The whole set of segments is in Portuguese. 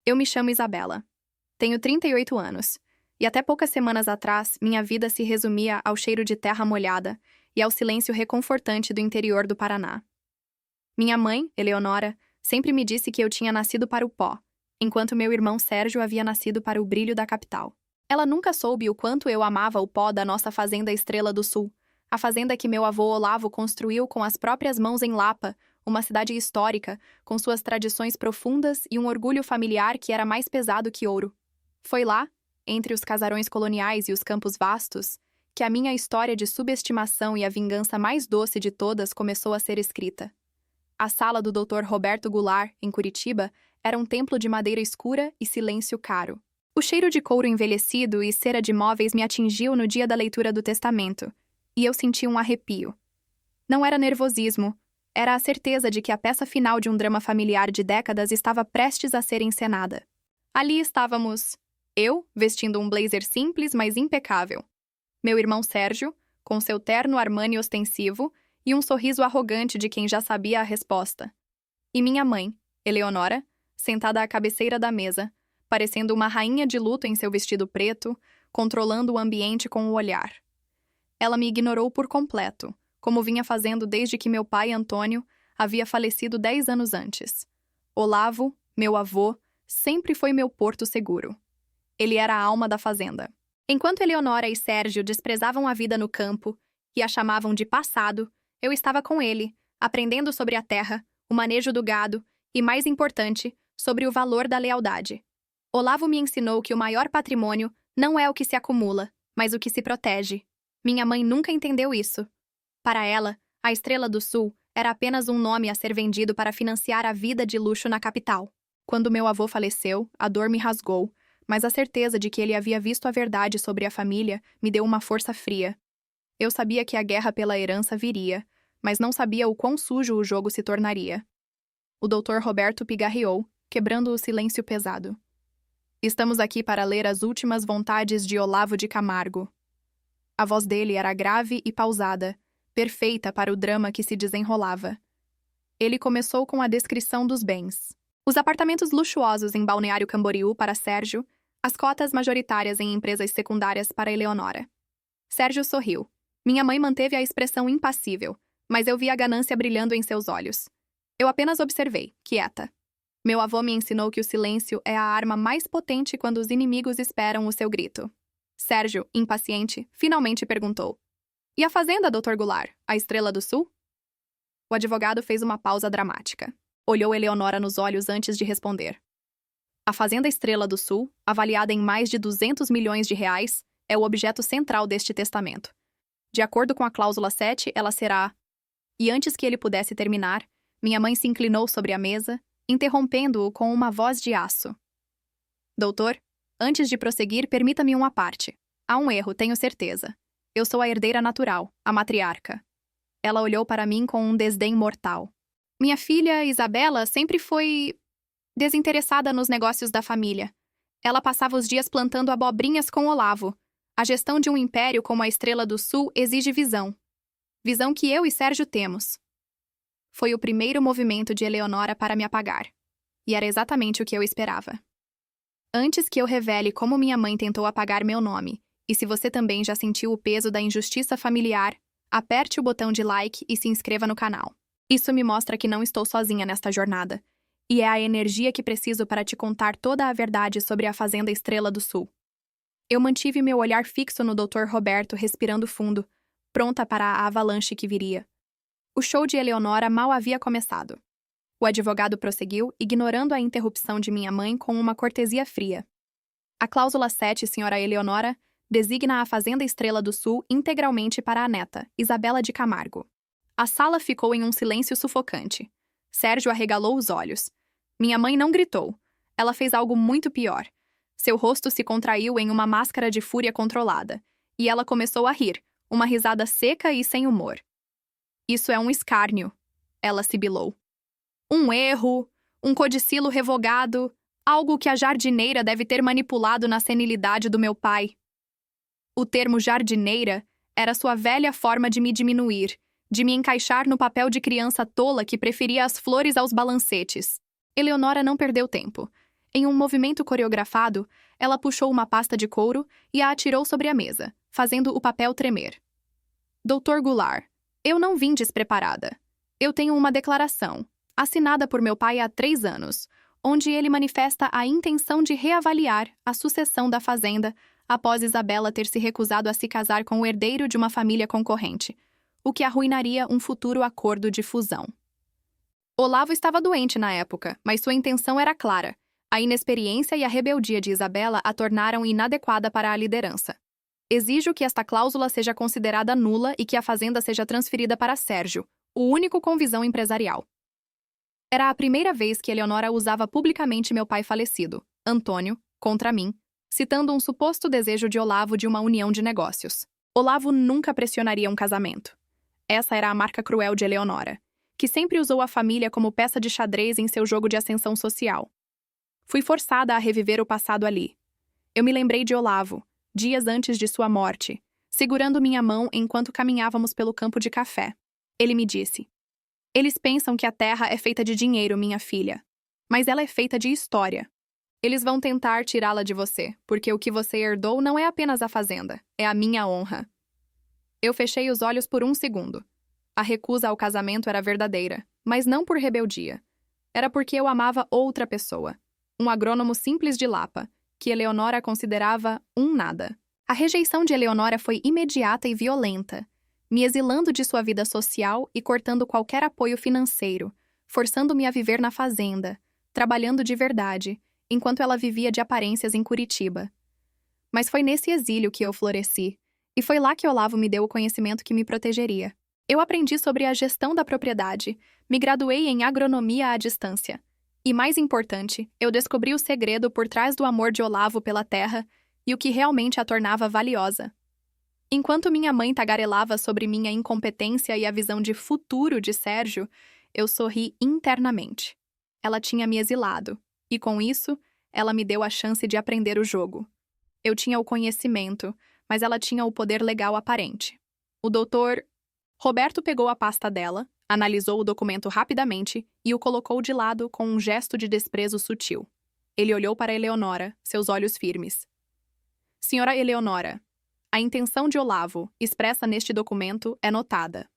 Eu me chamo Isabela. Tenho 38 anos. E até poucas semanas atrás, minha vida se resumia ao cheiro de terra molhada e ao silêncio reconfortante do interior do Paraná. Minha mãe, Eleonora, sempre me disse que eu tinha nascido para o pó, enquanto meu irmão Sérgio havia nascido para o brilho da capital. Ela nunca soube o quanto eu amava o pó da nossa fazenda Estrela do Sul, a fazenda que meu avô Olavo construiu com as próprias mãos em Lapa, uma cidade histórica, com suas tradições profundas e um orgulho familiar que era mais pesado que ouro. Foi lá, entre os casarões coloniais e os campos vastos, que a minha história de subestimação e a vingança mais doce de todas começou a ser escrita. A sala do Dr. Roberto Goulart, em Curitiba, era um templo de madeira escura e silêncio caro. O cheiro de couro envelhecido e cera de móveis me atingiu no dia da leitura do testamento, e eu senti um arrepio. Não era nervosismo, era a certeza de que a peça final de um drama familiar de décadas estava prestes a ser encenada. Ali estávamos, eu, vestindo um blazer simples, mas impecável. Meu irmão Sérgio, com seu terno Armani ostensivo e um sorriso arrogante de quem já sabia a resposta. E minha mãe, Eleonora, sentada à cabeceira da mesa, parecendo uma rainha de luto em seu vestido preto, controlando o ambiente com o olhar. Ela me ignorou por completo, como vinha fazendo desde que meu pai, Antônio, havia falecido 10 anos antes. Olavo, meu avô, sempre foi meu porto seguro. Ele era a alma da fazenda. Enquanto Eleonora e Sérgio desprezavam a vida no campo e a chamavam de passado, eu estava com ele, aprendendo sobre a terra, o manejo do gado e, mais importante, sobre o valor da lealdade. Olavo me ensinou que o maior patrimônio não é o que se acumula, mas o que se protege. Minha mãe nunca entendeu isso. Para ela, a Estrela do Sul era apenas um nome a ser vendido para financiar a vida de luxo na capital. Quando meu avô faleceu, a dor me rasgou, mas a certeza de que ele havia visto a verdade sobre a família me deu uma força fria. Eu sabia que a guerra pela herança viria, mas não sabia o quão sujo o jogo se tornaria. O Dr. Roberto pigarreou, quebrando o silêncio pesado. Estamos aqui para ler as últimas vontades de Olavo de Camargo. A voz dele era grave e pausada, perfeita para o drama que se desenrolava. Ele começou com a descrição dos bens. Os apartamentos luxuosos em Balneário Camboriú para Sérgio, as cotas majoritárias em empresas secundárias para Eleonora. Sérgio sorriu. Minha mãe manteve a expressão impassível, mas eu vi a ganância brilhando em seus olhos. Eu apenas observei, quieta. Meu avô me ensinou que o silêncio é a arma mais potente quando os inimigos esperam o seu grito. Sérgio, impaciente, finalmente perguntou: "E a fazenda, Dr. Goulart, a Estrela do Sul?" O advogado fez uma pausa dramática. Olhou Eleonora nos olhos antes de responder. A fazenda Estrela do Sul, avaliada em mais de 200 milhões de reais, é o objeto central deste testamento. De acordo com a cláusula 7, ela será... E antes que ele pudesse terminar, minha mãe se inclinou sobre a mesa, interrompendo-o com uma voz de aço. "Doutor, antes de prosseguir, permita-me uma parte. Há um erro, tenho certeza. Eu sou a herdeira natural, a matriarca." Ela olhou para mim com um desdém mortal. "Minha filha, Isabela, sempre foi desinteressada nos negócios da família. Ela passava os dias plantando abobrinhas com Olavo. A gestão de um império como a Estrela do Sul exige visão. Visão que eu e Sérgio temos." Foi o primeiro movimento de Eleonora para me apagar. E era exatamente o que eu esperava. Antes que eu revele como minha mãe tentou apagar meu nome, e se você também já sentiu o peso da injustiça familiar, aperte o botão de like e se inscreva no canal. Isso me mostra que não estou sozinha nesta jornada, e é a energia que preciso para te contar toda a verdade sobre a Fazenda Estrela do Sul. Eu mantive meu olhar fixo no Dr. Roberto, respirando fundo, pronta para a avalanche que viria. O show de Eleonora mal havia começado. O advogado prosseguiu, ignorando a interrupção de minha mãe com uma cortesia fria. A cláusula 7, senhora Eleonora, designa a Fazenda Estrela do Sul integralmente para a neta, Isabela de Camargo. A sala ficou em um silêncio sufocante. Sérgio arregalou os olhos. Minha mãe não gritou. Ela fez algo muito pior. Seu rosto se contraiu em uma máscara de fúria controlada, e ela começou a rir, uma risada seca e sem humor. "Isso é um escárnio", ela sibilou. "Um erro, um codicilo revogado, algo que a jardineira deve ter manipulado na senilidade do meu pai." O termo jardineira era sua velha forma de me diminuir, de me encaixar no papel de criança tola que preferia as flores aos balancetes. Eleonora não perdeu tempo. Em um movimento coreografado, ela puxou uma pasta de couro e a atirou sobre a mesa, fazendo o papel tremer. Dr. Goulart, eu não vim despreparada. Eu tenho uma declaração, assinada por meu pai há 3 anos, onde ele manifesta a intenção de reavaliar a sucessão da fazenda após Isabela ter se recusado a se casar com o herdeiro de uma família concorrente, o que arruinaria um futuro acordo de fusão. Olavo estava doente na época, mas sua intenção era clara. A inexperiência e a rebeldia de Isabela a tornaram inadequada para a liderança. Exijo que esta cláusula seja considerada nula e que a fazenda seja transferida para Sérgio, o único com visão empresarial. Era a primeira vez que Eleonora usava publicamente meu pai falecido, Antônio, contra mim, citando um suposto desejo de Olavo de uma união de negócios. Olavo nunca pressionaria um casamento. Essa era a marca cruel de Eleonora, que sempre usou a família como peça de xadrez em seu jogo de ascensão social. Fui forçada a reviver o passado ali. Eu me lembrei de Olavo, dias antes de sua morte, segurando minha mão enquanto caminhávamos pelo campo de café. Ele me disse: "Eles pensam que a terra é feita de dinheiro, minha filha. Mas ela é feita de história. Eles vão tentar tirá-la de você, porque o que você herdou não é apenas a fazenda, é a minha honra." Eu fechei os olhos por um segundo. A recusa ao casamento era verdadeira, mas não por rebeldia. Era porque eu amava outra pessoa, um agrônomo simples de Lapa, que Eleonora considerava um nada. A rejeição de Eleonora foi imediata e violenta, me exilando de sua vida social e cortando qualquer apoio financeiro, forçando-me a viver na fazenda, trabalhando de verdade, enquanto ela vivia de aparências em Curitiba. Mas foi nesse exílio que eu floresci, e foi lá que Olavo me deu o conhecimento que me protegeria. Eu aprendi sobre a gestão da propriedade, me graduei em agronomia à distância. E mais importante, eu descobri o segredo por trás do amor de Olavo pela terra e o que realmente a tornava valiosa. Enquanto minha mãe tagarelava sobre minha incompetência e a visão de futuro de Sérgio, eu sorri internamente. Ela tinha me exilado, e com isso, ela me deu a chance de aprender o jogo. Eu tinha o conhecimento, mas ela tinha o poder legal aparente. O doutor Roberto pegou a pasta dela, analisou o documento rapidamente e o colocou de lado com um gesto de desprezo sutil. Ele olhou para Eleonora, seus olhos firmes. "Senhora Eleonora, a intenção de Olavo, expressa neste documento, é notada.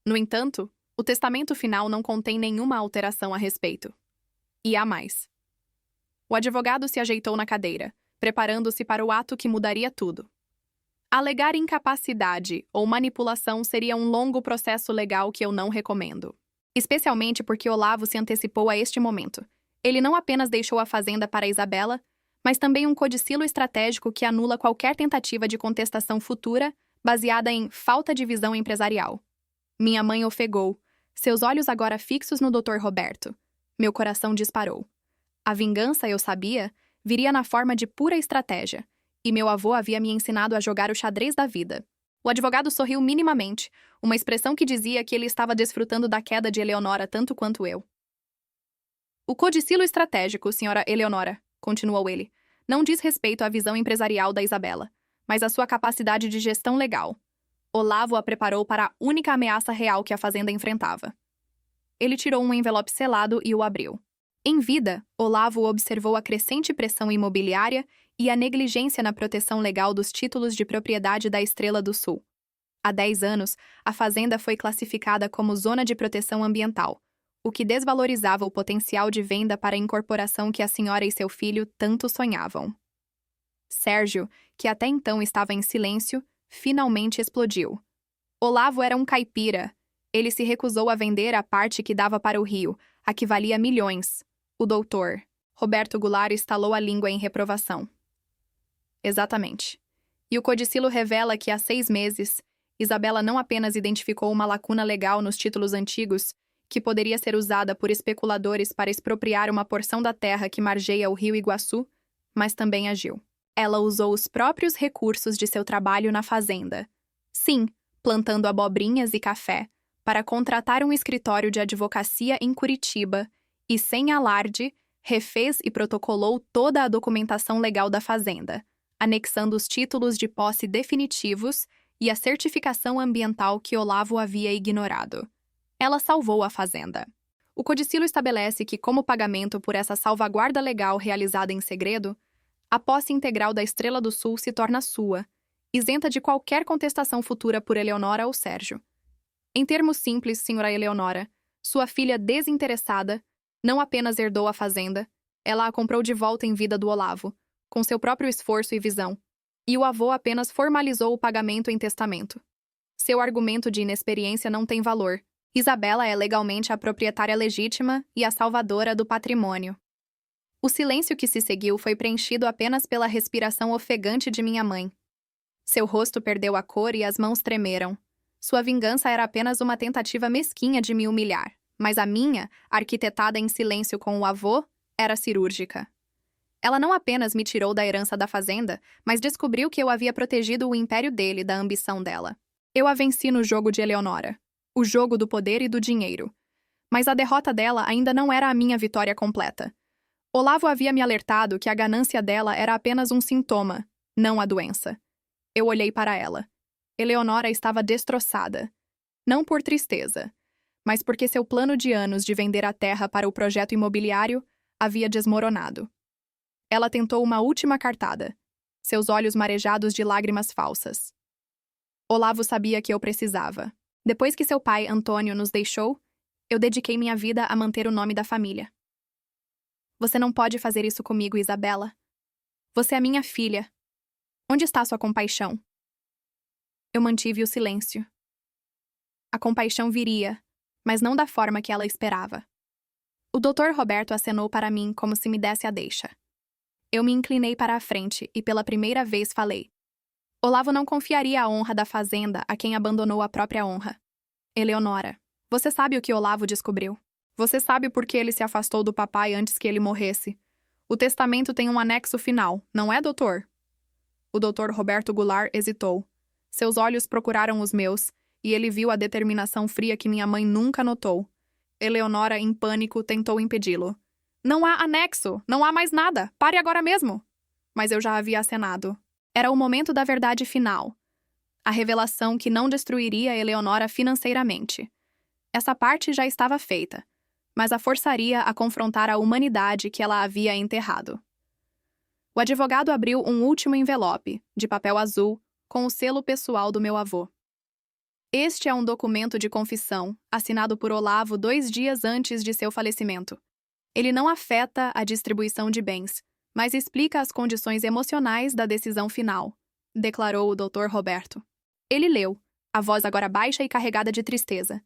No entanto, o testamento final não contém nenhuma alteração a respeito. E há mais." O advogado se ajeitou na cadeira, preparando-se para o ato que mudaria tudo. Alegar incapacidade ou manipulação seria um longo processo legal que eu não recomendo. Especialmente porque Olavo se antecipou a este momento. Ele não apenas deixou a fazenda para Isabela, mas também um codicilo estratégico que anula qualquer tentativa de contestação futura baseada em falta de visão empresarial. Minha mãe ofegou, seus olhos agora fixos no Dr. Roberto. Meu coração disparou. A vingança, eu sabia, viria na forma de pura estratégia. E meu avô havia me ensinado a jogar o xadrez da vida. O advogado sorriu minimamente, uma expressão que dizia que ele estava desfrutando da queda de Eleonora tanto quanto eu. "O codicilo estratégico, senhora Eleonora", continuou ele, "não diz respeito à visão empresarial da Isabela, mas à sua capacidade de gestão legal. Olavo a preparou para a única ameaça real que a fazenda enfrentava." Ele tirou um envelope selado e o abriu. Em vida, Olavo observou a crescente pressão imobiliária e a negligência na proteção legal dos títulos de propriedade da Estrela do Sul. Há 10 anos, a fazenda foi classificada como zona de proteção ambiental, o que desvalorizava o potencial de venda para a incorporação que a senhora e seu filho tanto sonhavam. Sérgio, que até então estava em silêncio, finalmente explodiu. Olavo era um caipira. Ele se recusou a vender a parte que dava para o rio, a que valia milhões. O doutor Roberto Goulart estalou a língua em reprovação. Exatamente. E o codicilo revela que há 6 meses, Isabela não apenas identificou uma lacuna legal nos títulos antigos, que poderia ser usada por especuladores para expropriar uma porção da terra que margeia o rio Iguaçu, mas também agiu. Ela usou os próprios recursos de seu trabalho na fazenda. Sim, plantando abobrinhas e café, para contratar um escritório de advocacia em Curitiba e, sem alarde, refez e protocolou toda a documentação legal da fazenda, anexando os títulos de posse definitivos e a certificação ambiental que Olavo havia ignorado. Ela salvou a fazenda. O codicilo estabelece que, como pagamento por essa salvaguarda legal realizada em segredo, a posse integral da Estrela do Sul se torna sua, isenta de qualquer contestação futura por Eleonora ou Sérgio. Em termos simples, senhora Eleonora, sua filha desinteressada não apenas herdou a fazenda, ela a comprou de volta em vida do Olavo, com seu próprio esforço e visão, e o avô apenas formalizou o pagamento em testamento. Seu argumento de inexperiência não tem valor. Isabela é legalmente a proprietária legítima e a salvadora do patrimônio. O silêncio que se seguiu foi preenchido apenas pela respiração ofegante de minha mãe. Seu rosto perdeu a cor e as mãos tremeram. Sua vingança era apenas uma tentativa mesquinha de me humilhar, mas a minha, arquitetada em silêncio com o avô, era cirúrgica. Ela não apenas me tirou da herança da fazenda, mas descobriu que eu havia protegido o império dele da ambição dela. Eu a venci no jogo de Eleonora, o jogo do poder e do dinheiro. Mas a derrota dela ainda não era a minha vitória completa. Olavo havia me alertado que a ganância dela era apenas um sintoma, não a doença. Eu olhei para ela. Eleonora estava destroçada. Não por tristeza, mas porque seu plano de anos de vender a terra para o projeto imobiliário havia desmoronado. Ela tentou uma última cartada, seus olhos marejados de lágrimas falsas. Olavo sabia que eu precisava. Depois que seu pai, Antônio, nos deixou, eu dediquei minha vida a manter o nome da família. Você não pode fazer isso comigo, Isabela. Você é minha filha. Onde está sua compaixão? Eu mantive o silêncio. A compaixão viria, mas não da forma que ela esperava. O Dr. Roberto acenou para mim como se me desse a deixa. Eu me inclinei para a frente e pela primeira vez falei. Olavo não confiaria a honra da fazenda a quem abandonou a própria honra. Eleonora, você sabe o que Olavo descobriu. Você sabe por que ele se afastou do papai antes que ele morresse. O testamento tem um anexo final, não é, doutor? O Dr. Roberto Goulart hesitou. Seus olhos procuraram os meus, e ele viu a determinação fria que minha mãe nunca notou. Eleonora, em pânico, tentou impedi-lo. Não há anexo! Não há mais nada! Pare agora mesmo! Mas eu já havia acenado. Era o momento da verdade final. A revelação que não destruiria Eleonora financeiramente. Essa parte já estava feita, mas a forçaria a confrontar a humanidade que ela havia enterrado. O advogado abriu um último envelope, de papel azul, com o selo pessoal do meu avô. Este é um documento de confissão, assinado por Olavo 2 dias antes de seu falecimento. Ele não afeta a distribuição de bens, mas explica as condições emocionais da decisão final, declarou o Dr. Roberto. Ele leu, a voz agora baixa e carregada de tristeza.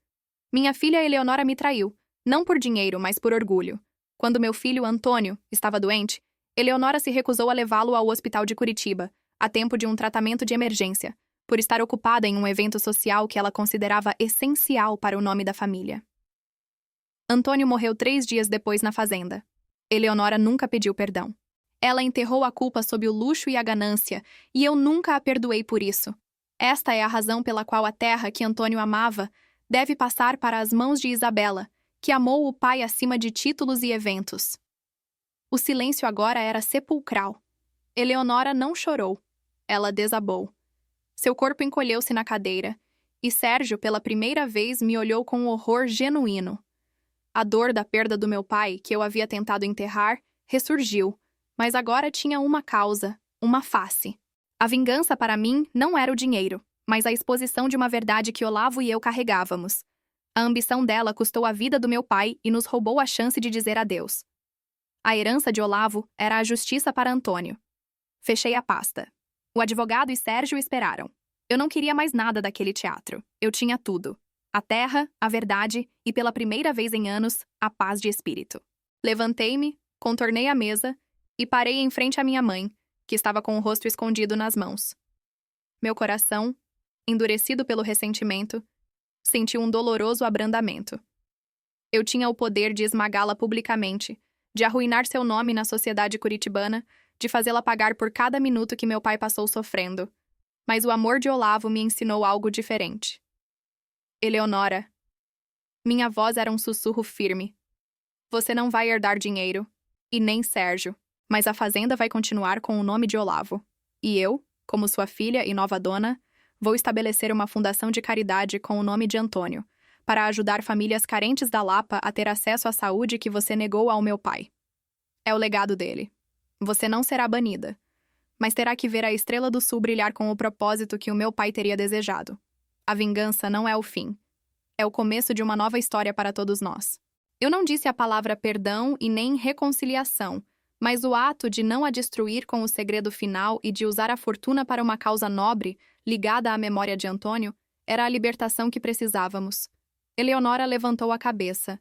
Minha filha Eleonora me traiu, não por dinheiro, mas por orgulho. Quando meu filho, Antônio, estava doente, Eleonora se recusou a levá-lo ao hospital de Curitiba, a tempo de um tratamento de emergência, por estar ocupada em um evento social que ela considerava essencial para o nome da família. Antônio morreu 3 dias depois na fazenda. Eleonora nunca pediu perdão. Ela enterrou a culpa sob o luxo e a ganância, e eu nunca a perdoei por isso. Esta é a razão pela qual a terra que Antônio amava deve passar para as mãos de Isabela, que amou o pai acima de títulos e eventos. O silêncio agora era sepulcral. Eleonora não chorou. Ela desabou. Seu corpo encolheu-se na cadeira, e Sérgio, pela primeira vez, me olhou com um horror genuíno. A dor da perda do meu pai, que eu havia tentado enterrar, ressurgiu, mas agora tinha uma causa, uma face. A vingança para mim não era o dinheiro, mas a exposição de uma verdade que Olavo e eu carregávamos. A ambição dela custou a vida do meu pai e nos roubou a chance de dizer adeus. A herança de Olavo era a justiça para Antônio. Fechei a pasta. O advogado e Sérgio esperaram. Eu não queria mais nada daquele teatro. Eu tinha tudo. A terra, a verdade e, pela primeira vez em anos, a paz de espírito. Levantei-me, contornei a mesa e parei em frente à minha mãe, que estava com o rosto escondido nas mãos. Meu coração, endurecido pelo ressentimento, sentiu um doloroso abrandamento. Eu tinha o poder de esmagá-la publicamente, de arruinar seu nome na sociedade curitibana, de fazê-la pagar por cada minuto que meu pai passou sofrendo. Mas o amor de Olavo me ensinou algo diferente. Eleonora. Minha voz era um sussurro firme. Você não vai herdar dinheiro, e nem Sérgio, mas a fazenda vai continuar com o nome de Olavo. E eu, como sua filha e nova dona, vou estabelecer uma fundação de caridade com o nome de Antônio, para ajudar famílias carentes da Lapa a ter acesso à saúde que você negou ao meu pai. É o legado dele. Você não será banida, mas terá que ver a Estrela do Sul brilhar com o propósito que o meu pai teria desejado. A vingança não é o fim. É o começo de uma nova história para todos nós. Eu não disse a palavra perdão e nem reconciliação, mas o ato de não a destruir com o segredo final e de usar a fortuna para uma causa nobre, ligada à memória de Antônio, era a libertação que precisávamos. Eleonora levantou a cabeça.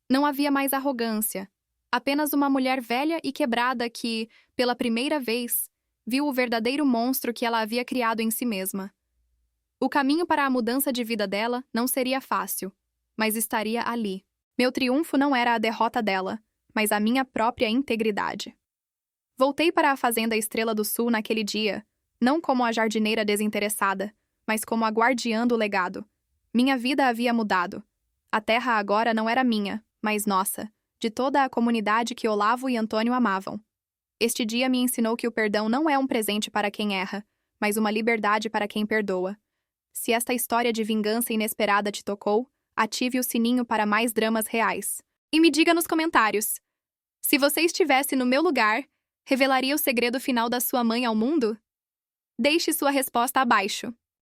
Não havia mais arrogância. Apenas uma mulher velha e quebrada que, pela primeira vez, viu o verdadeiro monstro que ela havia criado em si mesma. O caminho para a mudança de vida dela não seria fácil, mas estaria ali. Meu triunfo não era a derrota dela, mas a minha própria integridade. Voltei para a Fazenda Estrela do Sul naquele dia, não como a jardineira desinteressada, mas como a guardiã do legado. Minha vida havia mudado. A terra agora não era minha, mas nossa, de toda a comunidade que Olavo e Antônio amavam. Este dia me ensinou que o perdão não é um presente para quem erra, mas uma liberdade para quem perdoa. Se esta história de vingança inesperada te tocou, ative o sininho para mais dramas reais. E me diga nos comentários: se você estivesse no meu lugar, revelaria o segredo final da sua mãe ao mundo? Deixe sua resposta abaixo.